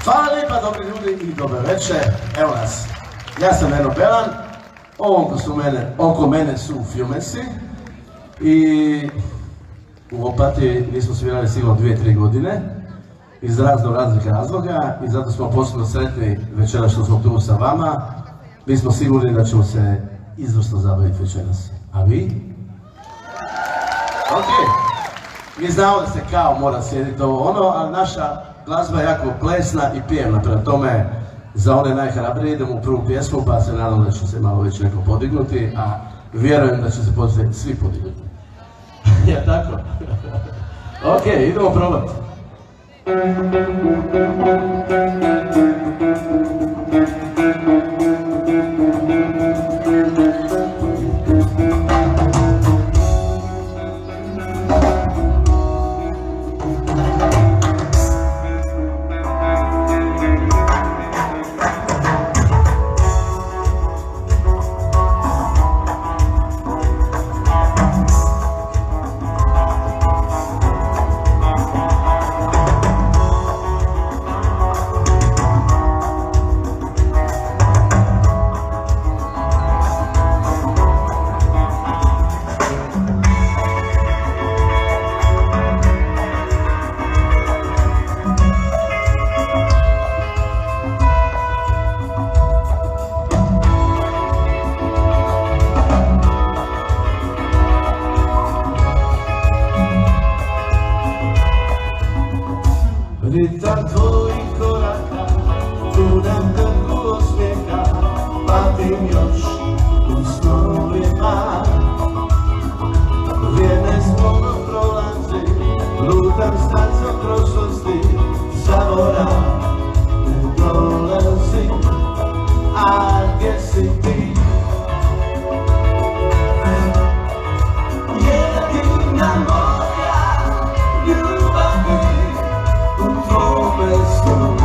Hvala lijepa, dobri ljudi i dobar večer. Evo nas, ja sam Eno Belan, oko mene su Fjumesi i u Opatiji nismo svirali sigurno 2-3 godine iz raznih razloga i zato smo posebno sretni večeras što smo tu sa vama. Mi smo sigurni da ćemo se izvrsno zabaviti večeras. A vi? Ok. Mi znamo da se kao mora sjediti ovo ali naša glazba je jako plesna i pjevna, prema tome za one najhrabrije idemo u prvu pjesmu pa se nadam da će se malo već neko podignuti, a vjerujem da će se poslije svi podignuti. Ja tako? Ok, idemo probati. Ritam tvojih koraka, čudem trku osmijeha, patim još u snovima. Vrijeme spolno prolazi, lutam stazom prošlosti, zaborav ne dolazi, a gdje si ti? Jedina moja ljubavi u tvome snu.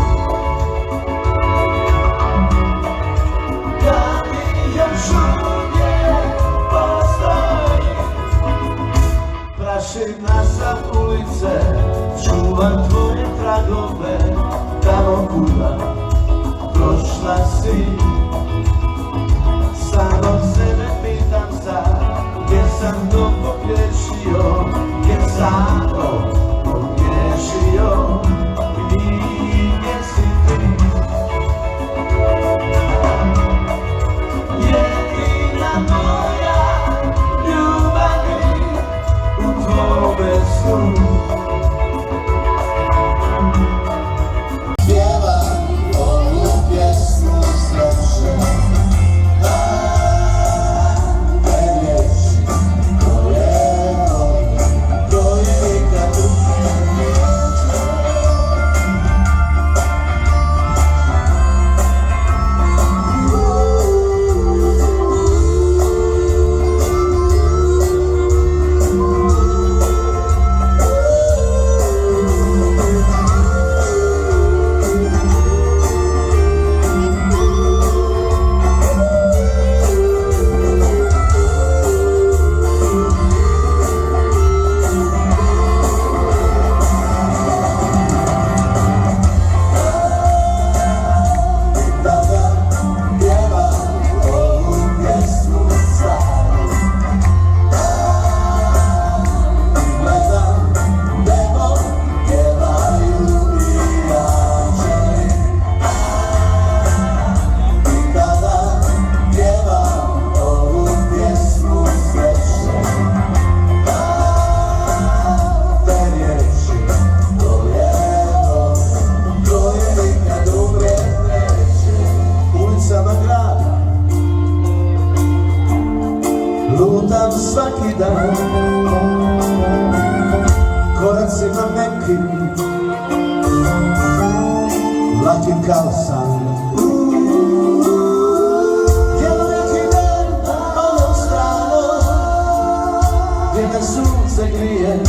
latim kao san. Jedan neki dan, ono strano, gdje me sunce grije,